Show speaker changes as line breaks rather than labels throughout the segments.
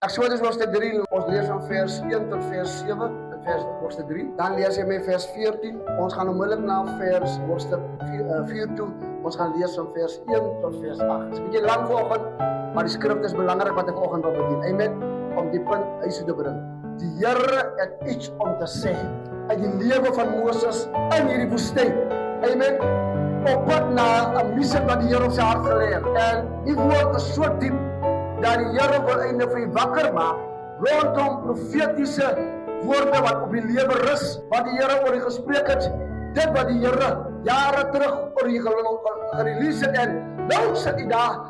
Exodus hoofdstuk 3, ons lees van vers 1 tot vers 7, en hoofdstuk 3. Dan lees jy met vers 14, ons gaan onmiddellik na hoofdstuk 4 toe, ons gaan lees van vers 1 tot vers 8. Het is een beetje lang vanoggend, maar die skrif is belangrijk wat ek vanoggend wil bedien. Amen, om die punt huis te bring. Die Here het iets om te sê uit die lewe van Moses in hierdie woestyn. Amen. Op pad na 'n missie wat die Here op sy hart gelê het. En die woord is so diep dat die Here wil eintlik vir u wakker maak rondom profetiese woorde wat op die lewe rus, wat die Here oor u gespreek het, dit wat die Here jare terug oor u gerelease het, en nou sit u daar,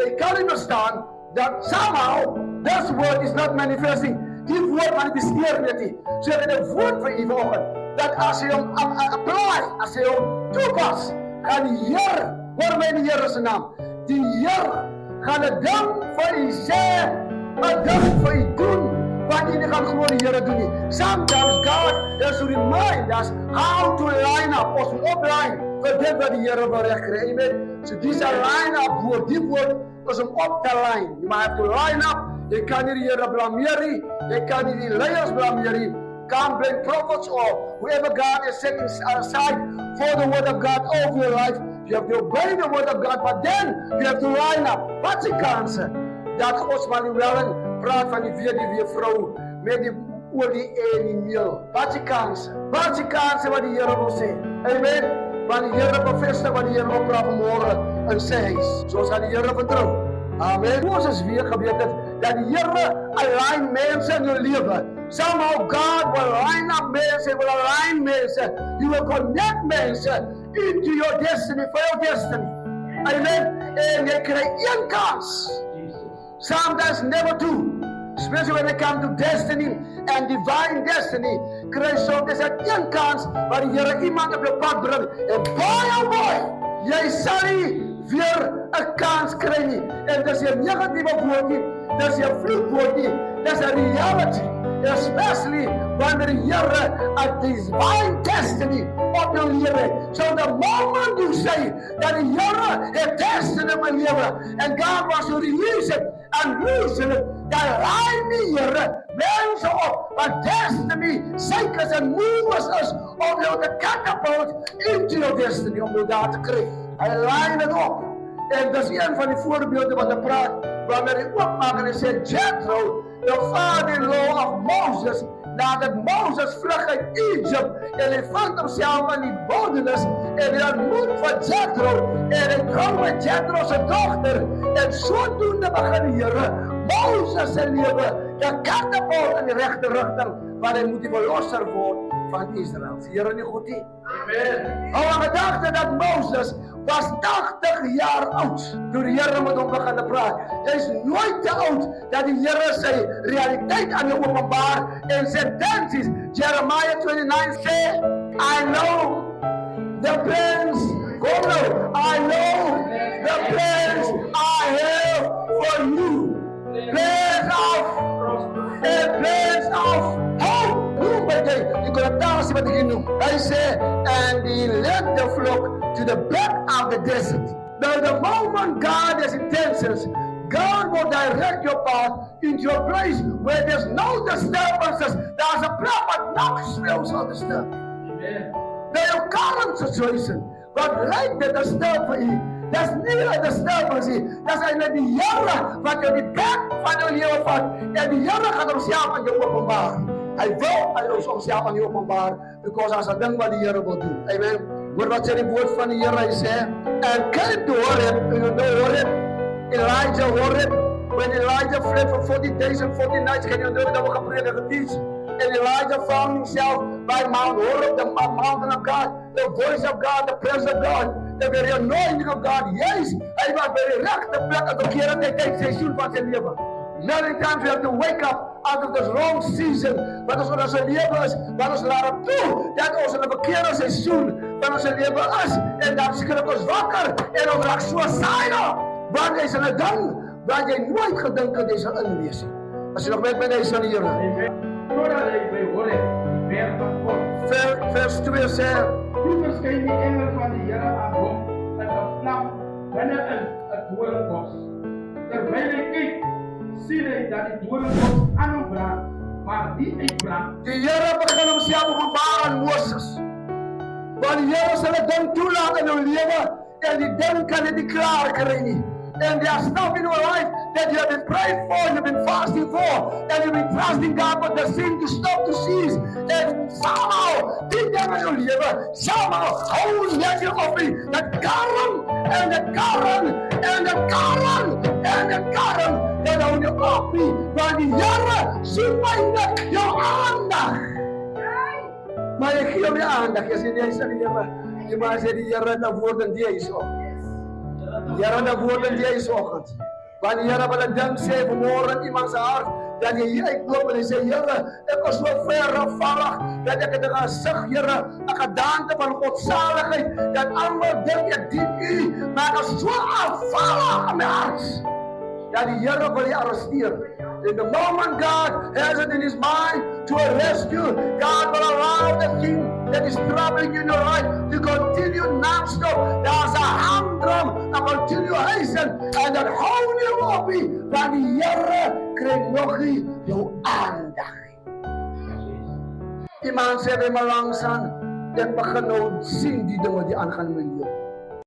jy kan nie verstaan dat somehow this word is not manifesting. Die woord manifesteer net nie. So ek het 'n woord vir u vanoggend, dat as jy hom apply, as jy hom toepas, gaan die Here, hoor my in die Here se naam, die Here gaan 'n ding vir u sê, 'n ding vir u doen, wat jy nie gaan glo die Here doen nie. Sometimes God has to remind us how to line up, ons moet opline vir dit wat die Here wil regkry. Amen. So dis 'n line-up woord, die woord is om op te line. You might have to line up. Jy kan nie die Here blameer nie, jy kan nie die leiers blameer nie, can't blame prophets or whoever God is setting aside for the word of God over your life. You have to obey the word of God, but then you have to line up. Wat is die kanse dat God Manuel praat van die weduwee vrou met die olie en die meel? Wat is die kanse? Wat is die kanse wat die Here wil sê? Amen. Want die Here bevestig wat die Here opraak vanmôre in sy huis. So ons gaan die Here vertrou. Amen. Moses weer geweet het dat die Here align mense in jou lewe. Somehow God will line up mense, will align mense. He will connect mense into your destiny, for your destiny. Amen. En jy kry een kans. Sometimes never two. Especially when it comes to destiny and divine destiny. Kry soms net een kans waar die Here iemand op jou pad bring. En boy oh boy, jy sal nie weer 'n kans kry nie. En dis 'n negatiewe woord nie, dis 'n vloekwoord nie, dis 'n reality. Especially wanneer die Here 'n divine destiny op jou lewe. So the moment you say that the Here het destiny in my lewe, and God wants to release it and loosen it, dan lei die Here mense op wat destiny seekers en movers is om jou te catapult into your destiny, om jou daar te kry. Hy lei dit op. En dis een van die voorbeelde wat hy praat, wanneer hy oopmaak en hy sê, Jethro, the father-in-law of Moses, nadat Moses vlug uit Egypt, en hy vind homself in die wildernis, en hy ontmoet van Jethro, en hy trou met Jethro se dogter, en sodoende begin die Here Moses se lewe te catapult in die regte rigting, waar hy moet die verlosser word van Israel. Is die Here nie goed nie? Amen. Hou aan gedagte dat Moses was 80 jaar oud toe die Here met hom begin te praat. Jy is nooit te oud dat die Here sy realiteit aan jou openbaar en sentensies. Jeremiah 29 sê, I know the plans, kom nou, I know the plans I have for you. Plans of hope. Noem by jy, die konnotasie wat ek noem. Hy sê, and he led the flock to the back of the desert. Now the moment God has intentions, God will direct your path into a place where there's no disturbances. There's a plek wat niks veel sal disturb. Amen. Now your current situation, wat lyk dit disturb vir u, dis nie 'n disturbance nie. Dis eintlik die Here wat jou die pad van jou lewe vat, en die Here gaan homself aan jou openbaar. Hy wil homself aan jou openbaar, because as 'n ding wat die Here wil doen. Amen. Hoor wat sê die woord van die Here, hy sê, and came to Horeb, you know Horeb, Elijah Horeb, when Elijah fled for 40 days and 40 nights, can you know that we gepreek en geteach? And Elijah found himself by Mount Horeb, the mountain of God, the voice of God, the presence of God, the very anointing of God. Yes, hy was by die regte plek op 'n verkeerde tyd, seisoen van sy lewe. Many times we have to wake up out of this wrong season, wat ons in ons lewe is, wat ons laat op toe, dat ons in 'n verkeerde seisoen van ons lewe is, en dan skrik ons wakker, en ons raak suicidal, want jy is in 'n ding, wat jy nooit gedink het jy sal inwees. As jy nog met my is aan die Here. Amen. Vers 2 sê,
Toe verskyn die engel van die Here aan hom in 'n vlam binne in 'n doringbos. Terwyl hy kyk, sien hy dat die dode mos aanhou brand, maar die uitbrand.
Die Here begin homself openbaar aan Moses. Want die Here sal dit dan toelaat in jou lewe en die ding kan dit nie klaar kry nie. And there's stuff in your life that you have been praying for, you've been fasting for, and you've been trusting God for the sin to stop to cease. And somehow, die dinge in jou lewe, somehow, hou net jou op nie. Dat karren, en dat karren, en dat karren, en dat karren, dat hou jou op nie. Want die Here soek eindelijk jou aandag. Maar jy gee hom die aandag, jy sê nie, hy sê die Here, jy maar sê die Here, dat woord in die is op. Die Here, dat woord in die is oggend. Want die Here wil 'n ding sê vanmôre in iemand se hart, dat jy hier uitloop en jy sê, Here, ek is so ver afvallig, dat ek het 'n gesig, Here, 'n gedaante van godsaligheid, dat almal dink ek dien U, maar ek is so afvallig in my hart, dat die Here wil jy arresteer. In the moment God has it in His mind to arrest you, God will allow the thing that is troubling you in your life to continue non-stop. There's a handrum, a continuation, and that hou nie op nie, want die Here kry nog nie jou aandag. Iemand sê by my langs aan, ek begin nou sien die dinge wat die aangaan in my lewe.